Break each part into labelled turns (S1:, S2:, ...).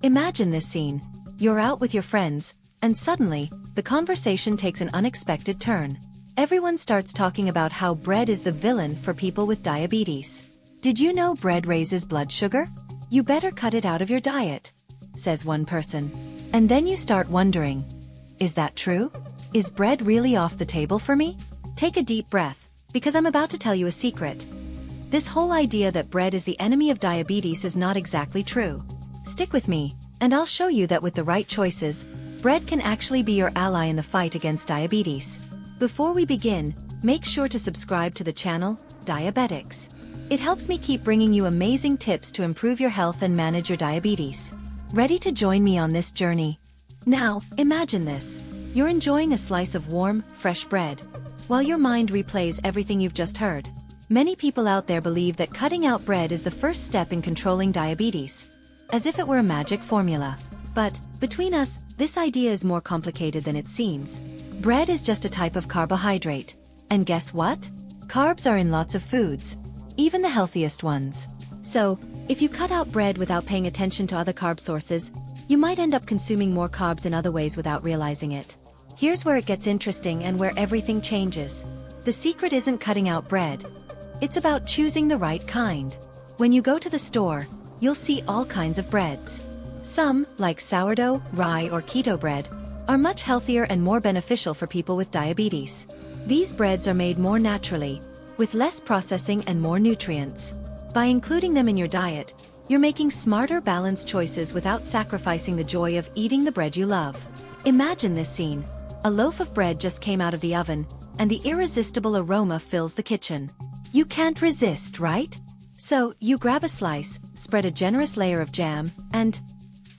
S1: Imagine this scene. You're out with your friends, and suddenly, the conversation takes an unexpected turn. Everyone starts talking about how bread is the villain for people with diabetes. Did you know bread raises blood sugar? You better cut it out of your diet, says one person. And then you start wondering, is that true? Is bread really off the table for me? Take a deep breath, because I'm about to tell you a secret. This whole idea that bread is the enemy of diabetes is not exactly true. Stick with me, and I'll show you that with the right choices, bread can actually be your ally in the fight against diabetes. Before we begin, make sure to subscribe to the channel, Diabetics. It helps me keep bringing you amazing tips to improve your health and manage your diabetes. Ready to join me on this journey? Now, imagine this. You're enjoying a slice of warm, fresh bread, while your mind replays everything you've just heard. Many people out there believe that cutting out bread is the first step in controlling diabetes, as if it were a magic formula. But, between us, this idea is more complicated than it seems. Bread is just a type of carbohydrate. And guess what? Carbs are in lots of foods, even the healthiest ones. So, if you cut out bread without paying attention to other carb sources, you might end up consuming more carbs in other ways without realizing it. Here's where it gets interesting and where everything changes. The secret isn't cutting out bread. It's about choosing the right kind. When you go to the store, you'll see all kinds of breads. Some, like sourdough, rye, or keto bread, are much healthier and more beneficial for people with diabetes. These breads are made more naturally, with less processing and more nutrients. By including them in your diet, you're making smarter, balanced choices without sacrificing the joy of eating the bread you love. Imagine this scene. A loaf of bread just came out of the oven, and the irresistible aroma fills the kitchen. You can't resist, right? So, you grab a slice, spread a generous layer of jam, and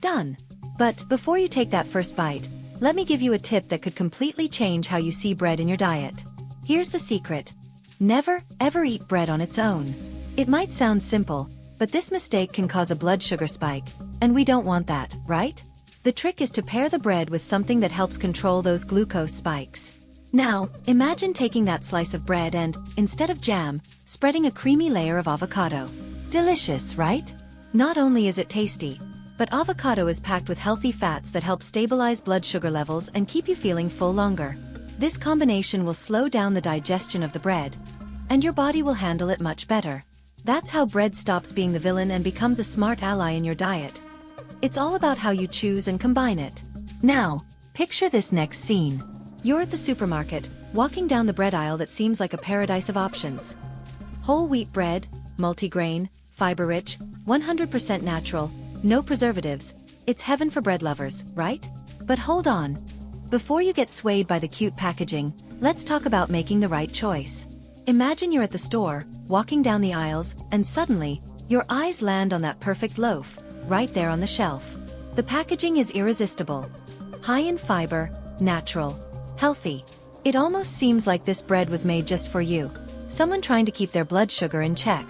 S1: done. But before you take that first bite, let me give you a tip that could completely change how you see bread in your diet. Here's the secret. Never, ever eat bread on its own. It might sound simple, but this mistake can cause a blood sugar spike, and we don't want that, right? The trick is to pair the bread with something that helps control those glucose spikes. Now, imagine taking that slice of bread and, instead of jam, spreading a creamy layer of avocado. Delicious, right? Not only is it tasty, but avocado is packed with healthy fats that help stabilize blood sugar levels and keep you feeling full longer. This combination will slow down the digestion of the bread, and your body will handle it much better. That's how bread stops being the villain and becomes a smart ally in your diet. It's all about how you choose and combine it. Now, picture this next scene. You're at the supermarket, walking down the bread aisle that seems like a paradise of options. Whole wheat bread, multigrain, fiber-rich, 100% natural, no preservatives. It's heaven for bread lovers, right? But hold on. Before you get swayed by the cute packaging, let's talk about making the right choice. Imagine you're at the store, walking down the aisles, and suddenly, your eyes land on that perfect loaf, right there on the shelf. The packaging is irresistible. High in fiber, natural, healthy. It almost seems like this bread was made just for you. Someone trying to keep their blood sugar in check.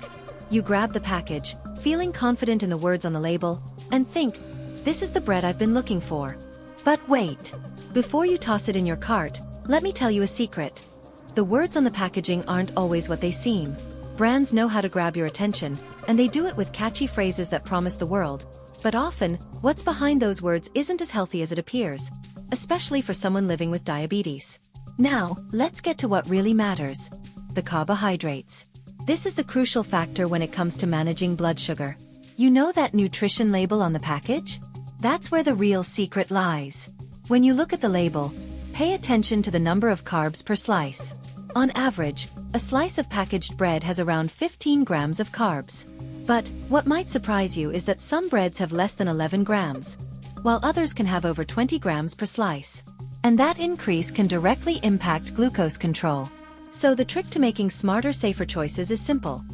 S1: You grab the package, feeling confident in the words on the label, and think, this is the bread I've been looking for. But wait. Before you toss it in your cart, let me tell you a secret. The words on the packaging aren't always what they seem. Brands know how to grab your attention, and they do it with catchy phrases that promise the world. But often, what's behind those words isn't as healthy as it appears, especially for someone living with diabetes. Now, let's get to what really matters. The carbohydrates. This is the crucial factor when it comes to managing blood sugar. You know that nutrition label on the package? That's where the real secret lies. When you look at the label, pay attention to the number of carbs per slice. On average, a slice of packaged bread has around 15 grams of carbs. But what might surprise you is that some breads have less than 11 grams, while others can have over 20 grams per slice. And that increase can directly impact glucose control. So the trick to making smarter, safer choices is simple.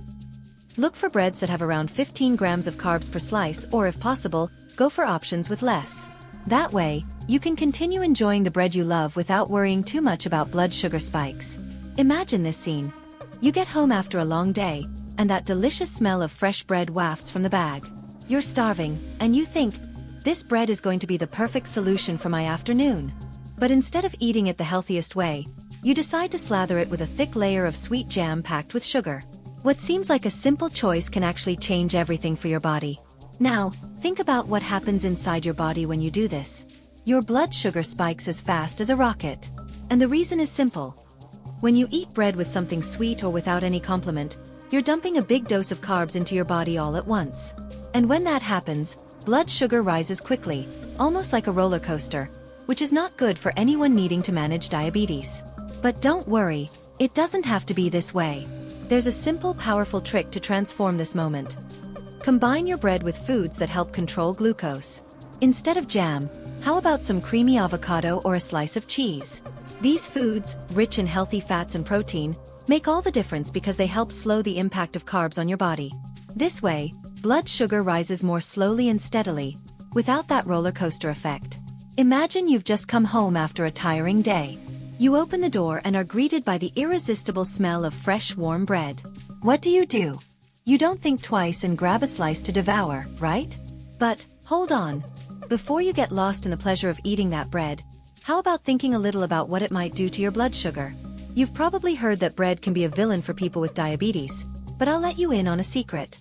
S1: Look for breads that have around 15 grams of carbs per slice, or if possible, go for options with less. That way, you can continue enjoying the bread you love without worrying too much about blood sugar spikes. Imagine this scene. You get home after a long day, and that delicious smell of fresh bread wafts from the bag. You're starving, and you think, this bread is going to be the perfect solution for my afternoon. But instead of eating it the healthiest way, you decide to slather it with a thick layer of sweet jam packed with sugar. What seems like a simple choice can actually change everything for your body. Now, Think about what happens inside your body when you do this. Your blood sugar spikes as fast as a rocket. And the reason is simple. When you eat bread with something sweet or without any complement, you're dumping a big dose of carbs into your body all at once. And when that happens, blood sugar rises quickly, almost like a roller coaster, which is not good for anyone needing to manage diabetes. But don't worry, it doesn't have to be this way. There's a simple, powerful trick to transform this moment. Combine your bread with foods that help control glucose. Instead of jam, how about some creamy avocado or a slice of cheese? These foods, rich in healthy fats and protein, make all the difference because they help slow the impact of carbs on your body. This way, blood sugar rises more slowly and steadily, without that roller coaster effect. Imagine you've just come home after a tiring day. You open the door and are greeted by the irresistible smell of fresh, warm bread. What do? You don't think twice and grab a slice to devour, right? But, hold on. Before you get lost in the pleasure of eating that bread, how about thinking a little about what it might do to your blood sugar? You've probably heard that bread can be a villain for people with diabetes, but I'll let you in on a secret.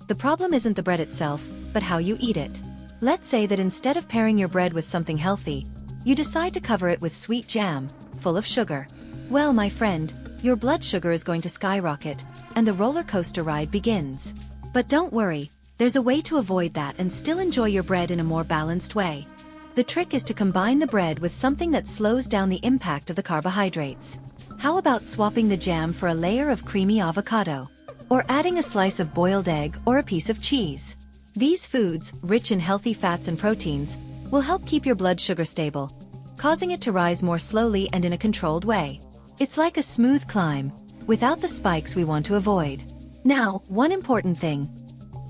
S1: The problem isn't the bread itself, but how you eat it. Let's say that instead of pairing your bread with something healthy, you decide to cover it with sweet jam, full of sugar. Well, my friend, your blood sugar is going to skyrocket, and the roller coaster ride begins. But don't worry, there's a way to avoid that and still enjoy your bread in a more balanced way. The trick is to combine the bread with something that slows down the impact of the carbohydrates. How about swapping the jam for a layer of creamy avocado? Or adding a slice of boiled egg or a piece of cheese? These foods, rich in healthy fats and proteins, will help keep your blood sugar stable, causing it to rise more slowly and in a controlled way. It's like a smooth climb, without the spikes we want to avoid. Now, one important thing.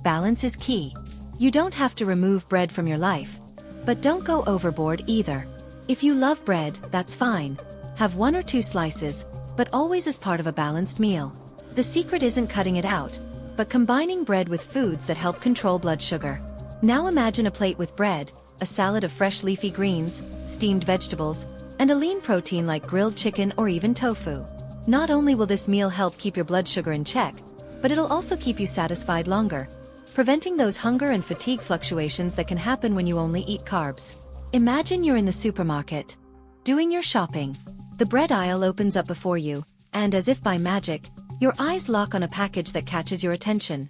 S1: Balance is key. You don't have to remove bread from your life, but don't go overboard either. If you love bread, that's fine. Have 1 or 2 slices, but always as part of a balanced meal. The secret isn't cutting it out, but combining bread with foods that help control blood sugar. Now imagine a plate with bread, a salad of fresh leafy greens, steamed vegetables, and a lean protein like grilled chicken or even tofu. Not only will this meal help keep your blood sugar in check, but it'll also keep you satisfied longer, preventing those hunger and fatigue fluctuations that can happen when you only eat carbs. Imagine you're in the supermarket, doing your shopping. The bread aisle opens up before you, and as if by magic, your eyes lock on a package that catches your attention.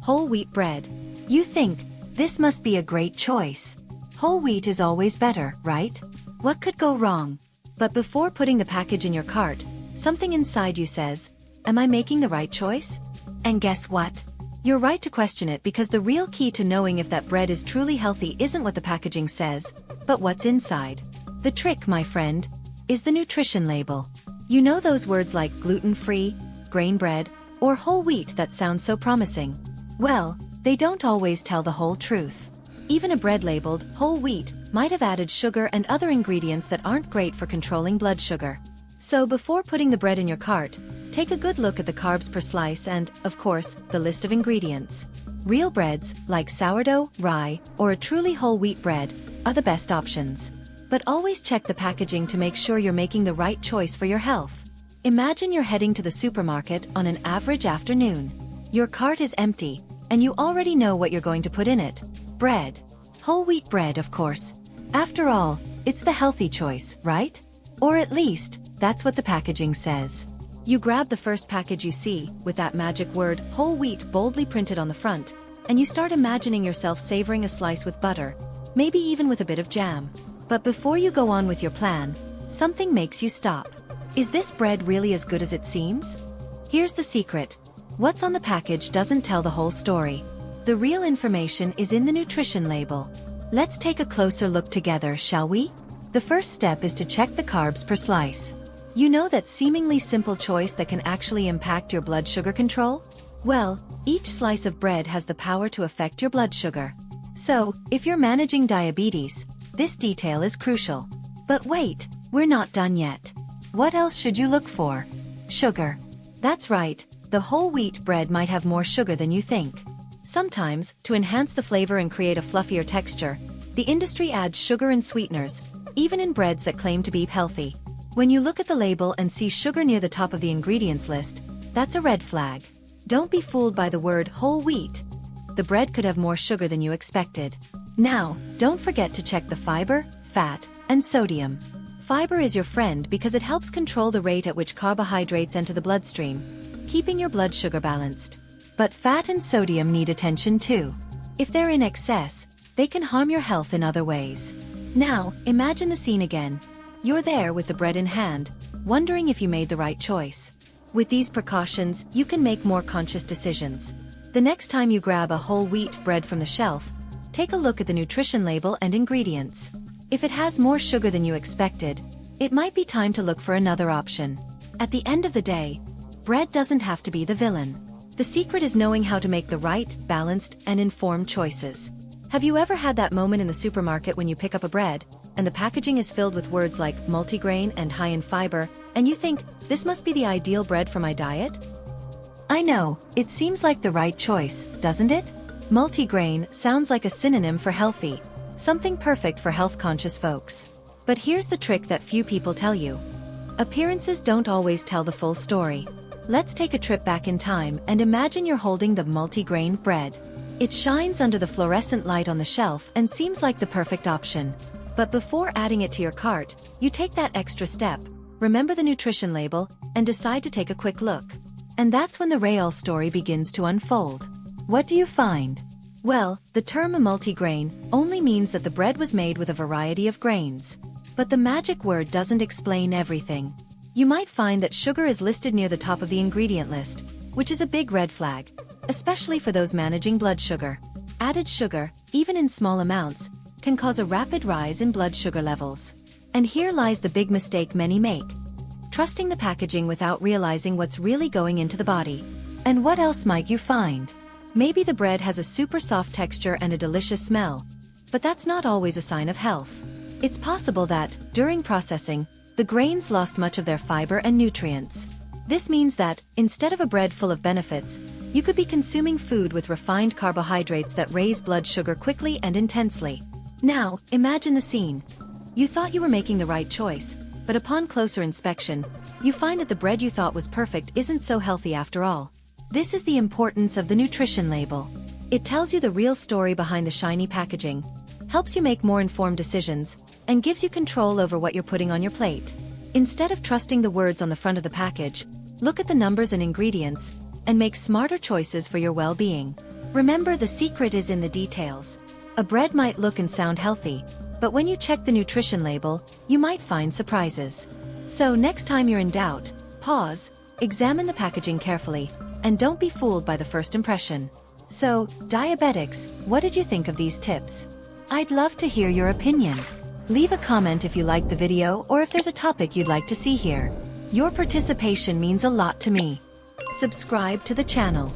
S1: Whole wheat bread. You think, this must be a great choice. Whole wheat is always better, right? What could go wrong? But before putting the package in your cart, something inside you says, am I making the right choice? And guess what? You're right to question it because the real key to knowing if that bread is truly healthy isn't what the packaging says, but what's inside. The trick, my friend, is the nutrition label. You know those words like gluten-free, grain bread, or whole wheat that sound so promising? Well, they don't always tell the whole truth. Even a bread labeled whole wheat might have added sugar and other ingredients that aren't great for controlling blood sugar. So before putting the bread in your cart, take a good look at the carbs per slice and, of course, the list of ingredients. Real breads, like sourdough, rye, or a truly whole wheat bread, are the best options. But always check the packaging to make sure you're making the right choice for your health. Imagine you're heading to the supermarket on an average afternoon. Your cart is empty, and you already know what you're going to put in it. Bread. Whole wheat bread, of course. After all, it's the healthy choice, right? Or at least, that's what the packaging says. You grab the first package you see, with that magic word, whole wheat, boldly printed on the front, and you start imagining yourself savoring a slice with butter, maybe even with a bit of jam. But before you go on with your plan, something makes you stop. Is this bread really as good as it seems? Here's the secret. What's on the package doesn't tell the whole story. The real information is in the nutrition label. Let's take a closer look together, shall we? The first step is to check the carbs per slice. You know that seemingly simple choice that can actually impact your blood sugar control? Well, each slice of bread has the power to affect your blood sugar. So, if you're managing diabetes, this detail is crucial. But wait, we're not done yet. What else should you look for? Sugar. That's right, the whole wheat bread might have more sugar than you think. Sometimes, to enhance the flavor and create a fluffier texture, the industry adds sugar and sweeteners, even in breads that claim to be healthy. When you look at the label and see sugar near the top of the ingredients list, that's a red flag. Don't be fooled by the word whole wheat. the bread could have more sugar than you expected. Now, don't forget to check the fiber, fat, and sodium. Fiber is your friend because it helps control the rate at which carbohydrates enter the bloodstream, keeping your blood sugar balanced. But fat and sodium need attention too. If they're in excess, they can harm your health in other ways. Now, imagine the scene again. You're there with the bread in hand, wondering if you made the right choice. With these precautions, you can make more conscious decisions. The next time you grab a whole wheat bread from the shelf, take a look at the nutrition label and ingredients. If it has more sugar than you expected, it might be time to look for another option. At the end of the day, bread doesn't have to be the villain. The secret is knowing how to make the right, balanced, and informed choices. Have you ever had that moment in the supermarket when you pick up a bread, and the packaging is filled with words like multigrain and high in fiber, and you think, this must be the ideal bread for my diet? I know, it seems like the right choice, doesn't it? Multigrain sounds like a synonym for healthy, something perfect for health-conscious folks. But here's the trick that few people tell you. Appearances don't always tell the full story. Let's take a trip back in time and imagine you're holding the multigrain bread. It shines under the fluorescent light on the shelf and seems like the perfect option. But before adding it to your cart, you take that extra step, remember the nutrition label, and decide to take a quick look. And that's when the real story begins to unfold. What do you find? Well, the term multigrain only means that the bread was made with a variety of grains. But the magic word doesn't explain everything. You might find that sugar is listed near the top of the ingredient list, which is a big red flag, especially for those managing blood sugar. Added sugar, even in small amounts, can cause a rapid rise in blood sugar levels. And here lies the big mistake many make: trusting the packaging without realizing what's really going into the body. And what else might you find? Maybe the bread has a super soft texture and a delicious smell, but that's not always a sign of health. It's possible that, during processing, the grains lost much of their fiber and nutrients. This means that, instead of a bread full of benefits, you could be consuming food with refined carbohydrates that raise blood sugar quickly and intensely. Now, imagine the scene. You thought you were making the right choice, but upon closer inspection, you find that the bread you thought was perfect isn't so healthy after all. This is the importance of the nutrition label. It tells you the real story behind the shiny packaging, helps you make more informed decisions, and gives you control over what you're putting on your plate. Instead of trusting the words on the front of the package, look at the numbers and ingredients, and make smarter choices for your well-being. Remember, the secret is in the details. A bread might look and sound healthy, but when you check the nutrition label, you might find surprises. So next time you're in doubt, pause, examine the packaging carefully, and don't be fooled by the first impression. So, diabetics, what did you think of these tips? I'd love to hear your opinion. Leave a comment if you liked the video or if there's a topic you'd like to see here. Your participation means a lot to me. Subscribe to the channel.